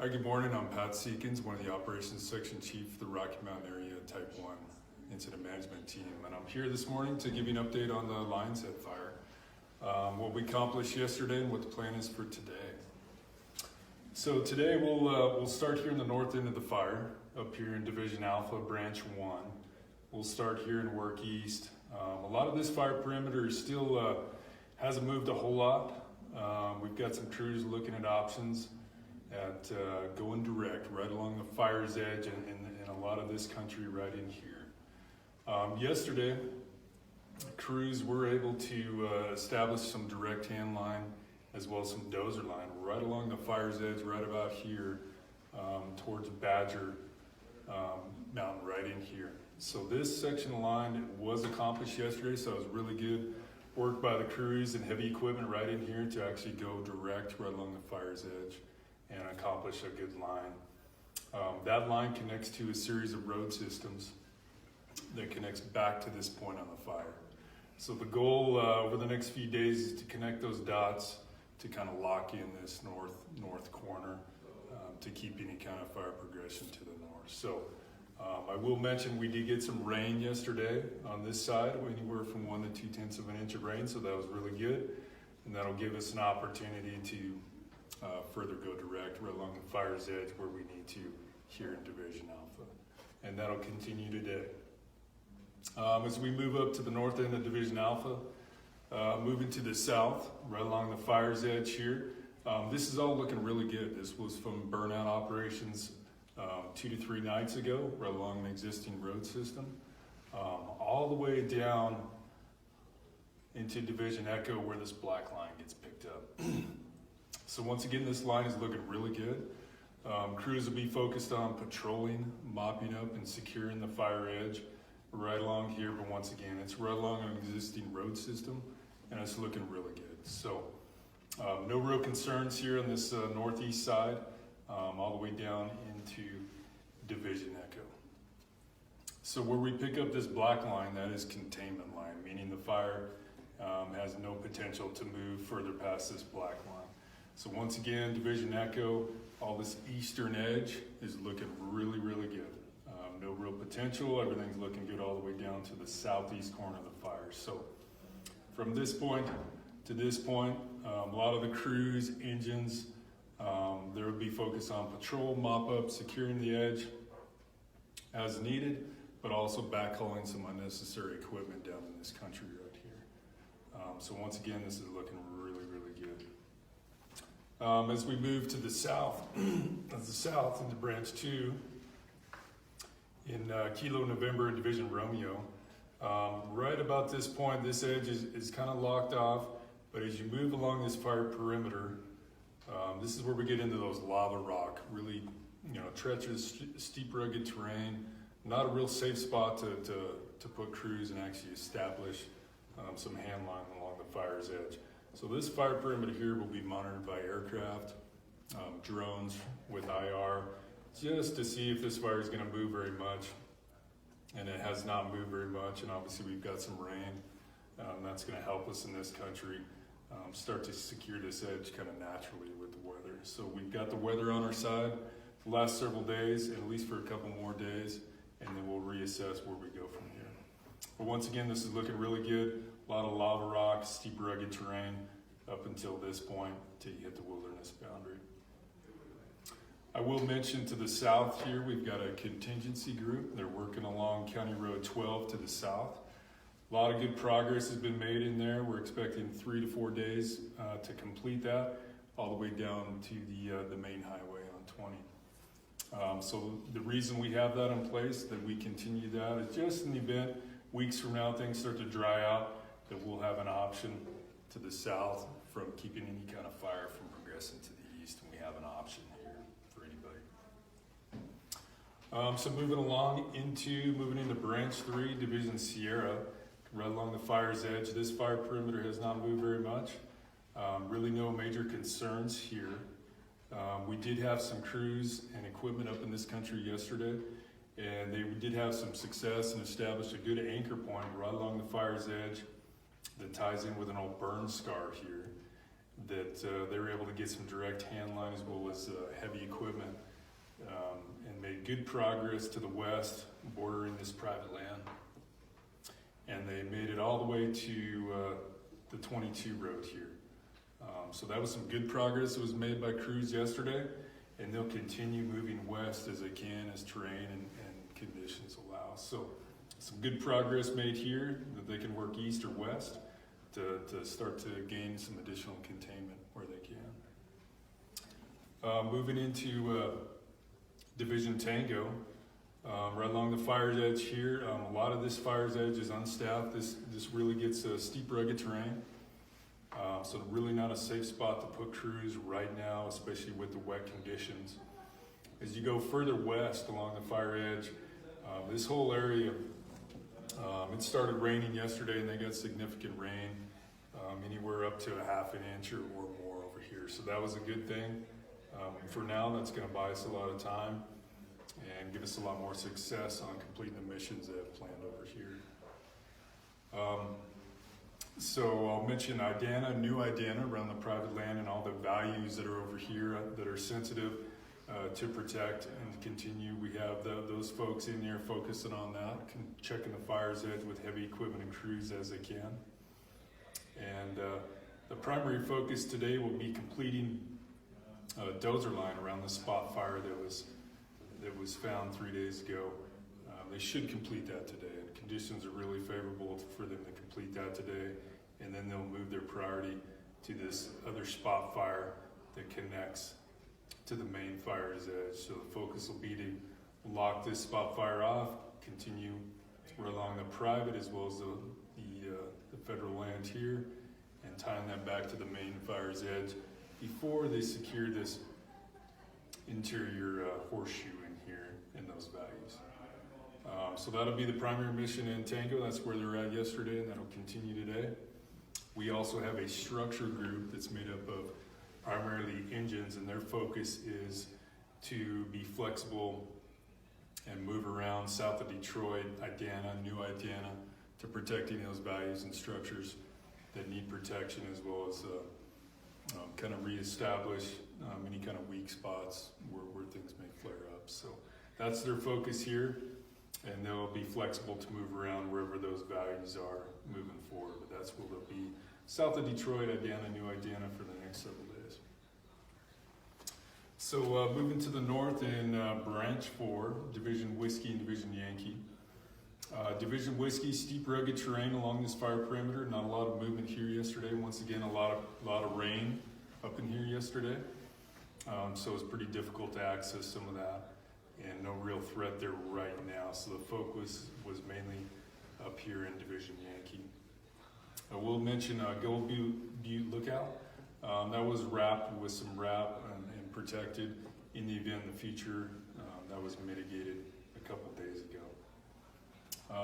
Hi, good morning. I'm Pat Seekins, one of the Operations Section Chief for the Rocky Mountain Area Type 1 Incident Management Team. And I'm here this morning to give you an update on the Lionshead fire, what we accomplished yesterday and what the plan is for today. So today we'll start here in the north end of the fire, up here in Division Alpha, Branch 1. We'll start here and work east. A lot of this fire perimeter still hasn't moved a whole lot. We've got some crews looking at options at going direct right along the fire's edge and a lot of this country right in here. Yesterday, crews were able to establish some direct hand line as well as some dozer line right along the fire's edge right about here towards Badger Mountain right in here. So this section of line was accomplished yesterday, so it was really good work by the crews and heavy equipment right in here to actually go direct right along the fire's edge and accomplish a good line. That line connects to a series of road systems that connects back to this point on the fire. So the goal over the next few days is to connect those dots to kind of lock in this north corner to keep any kind of fire progression to the north. So I will mention we did get some rain yesterday on this side, anywhere from 1 to 2/10 of an inch of rain, so that was really good. And that'll give us an opportunity to further go direct right along the fire's edge where we need to here in Division Alpha. And that'll continue today. As we move up to the north end of Division Alpha, moving to the south, right along the fire's edge here, this is all looking really good. This was from burnout operations 2 to 3 nights ago, right along an existing road system, all the way down into Division Echo where this black line gets picked up. So once again, this line is looking really good. Crews will be focused on patrolling, mopping up, and securing the fire edge right along here. But once again, it's right along an existing road system, and it's looking really good. So no real concerns here on this northeast side, all the way down into Division Echo. So where we pick up this black line, that is containment line, meaning the fire has no potential to move further past this black line. So once again, Division Echo, all this eastern edge is looking really, really good. No real potential, everything's looking good all the way down to the southeast corner of the fire. So from this point to this point, a lot of the crews, engines, there would be focused on patrol, mop up, securing the edge as needed, but also backhauling some unnecessary equipment down in this country right here. So once again, this is looking really, really good. As we move to the south, into Branch 2, in Kilo November and Division Romeo, right about this point, this edge is kind of locked off, but as you move along this fire perimeter, this is where we get into those lava rock, really, treacherous, steep, rugged terrain, not a real safe spot to put crews and actually establish some hand line along the fire's edge. So this fire perimeter here will be monitored by aircraft, drones with IR, just to see if this fire is going to move very much. And it has not moved very much, and obviously we've got some rain. That's going to help us in this country start to secure this edge kind of naturally with the weather. So we've got the weather on our side the last several days, at least for a couple more days, and then we'll reassess where we go from here. But once again, this is looking really good. A lot of lava rock, steep, rugged terrain up until this point until you hit the wilderness boundary. I will mention to the south here, we've got a contingency group. They're working along County Road 12 to the south. A lot of good progress has been made in there. We're expecting 3 to 4 days to complete that, all the way down to the main highway on 20. So the reason we have that in place, that we continue that, is just in the event weeks from now things start to dry out, that we'll have an option to the south from keeping any kind of fire from progressing to the east, and we have an option here for anybody. So moving into Branch 3, Division Sierra, right along the fire's edge. This fire perimeter has not moved very much. Really no major concerns here. We did have some crews and equipment up in this country yesterday, and they did have some success and established a good anchor point right along the fire's edge that ties in with an old burn scar here. that they were able to get some direct hand line as well as heavy equipment, and made good progress to the west, bordering this private land. And they made it all the way to the 22 road here. So that was some good progress that was made by crews yesterday, and they'll continue moving west as they can as terrain and conditions allow. So some good progress made here that they can work east or west to start to gain some additional containment where they can. Moving into Division Tango, right along the fire's edge here. A lot of this fire's edge is unstaffed. This really gets steep, rugged terrain. So really not a safe spot to put crews right now, especially with the wet conditions. As you go further west along the fire edge, this whole area, it started raining yesterday and they got significant rain, anywhere up to a half an inch or more over here. So that was a good thing. For now, that's going to buy us a lot of time and give us a lot more success on completing the missions they have planned over here. So I'll mention IDANA, new IDANA around the private land and all the values that are over here that are sensitive to protect and continue. We have those folks in there focusing on that, checking the fire's edge with heavy equipment and crews as they can. And the primary focus today will be completing a dozer line around the spot fire that was found 3 days ago. They should complete that today. Conditions are really favorable for them to complete that today, and then they'll move their priority to this other spot fire that connects to the main fire's edge. So the focus will be to lock this spot fire off, continue along the private as well as the federal land here, and tying that back to the main fire's edge before they secure this interior horseshoe in here in those values. So that'll be the primary mission in Tango. That's where they're at yesterday, and that'll continue today. We also have a structure group that's made up of primarily engines, and their focus is to be flexible and move around south of Detroit, IDANA, new IDANA, to protecting those values and structures that need protection, as well as kind of reestablish any kind of weak spots where things may flare up. So that's their focus here, and they'll be flexible to move around wherever those values are moving forward. But that's where they'll be, south of Detroit, IDANA, new IDANA for the next several days. So moving to the north in Branch 4, Division Whiskey and Division Yankee. Division Whiskey, steep rugged terrain along this fire perimeter. Not a lot of movement here yesterday. Once again, a lot of rain up in here yesterday. So it's pretty difficult to access some of that, and no real threat there right now. So the focus was mainly up here in Division Yankee. I will mention Gold Butte Lookout. That was wrapped with some wrap and protected in the event in the future. That was mitigated a couple days ago.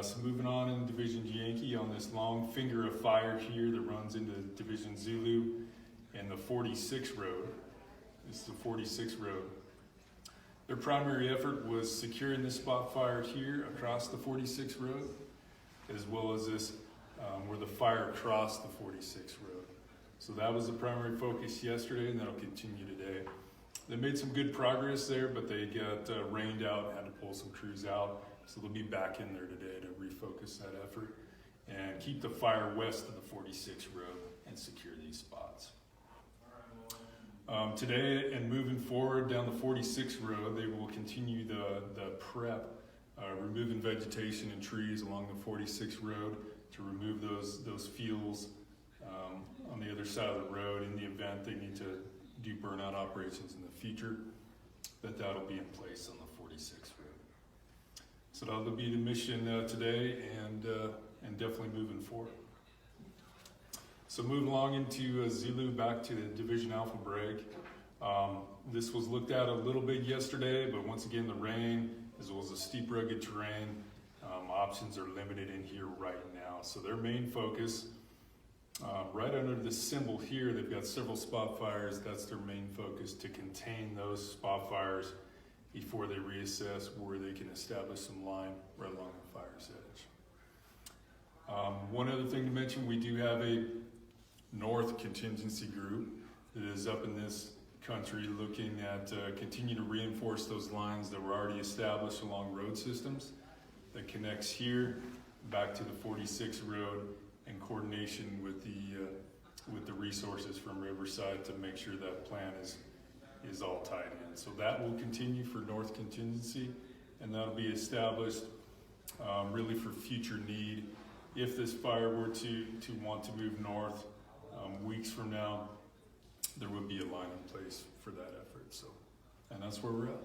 So moving on in Division Yankee, on this long finger of fire here that runs into Division Zulu and the 46 road. This is the 46 road. Their primary effort was securing this spot fire here across the 46 road, as well as this where the fire crossed the 46 road. So that was the primary focus yesterday, and that'll continue today. They made some good progress there, but they got rained out and had to pull some crews out. So they'll be back in there today to refocus that effort and keep the fire west of the 46 road and secure these spots. Today and moving forward down the 46 road, they will continue the prep, removing vegetation and trees along the 46 road to remove those fuels on the other side of the road in the event they need to do burnout operations in the future, that'll be in place on the 46 road. So that'll be the mission today and definitely moving forward. So moving along into Zulu, back to the Division Alpha break. This was looked at a little bit yesterday, but once again, the rain, as well as the steep rugged terrain, options are limited in here right now. So their main focus, right under this symbol here, they've got several spot fires. That's their main focus, to contain those spot fires before they reassess where they can establish some line right along the fire's edge. One other thing to mention, we do have a North contingency group that is up in this country looking at continue to reinforce those lines that were already established along road systems that connects here back to the 46 road in coordination with the resources from Riverside to make sure that plan is all tied in. So that will continue for North Contingency, and that'll be established really for future need. If this fire were to want to move north weeks from now, there would be a line in place for that effort. So, and that's where we're at.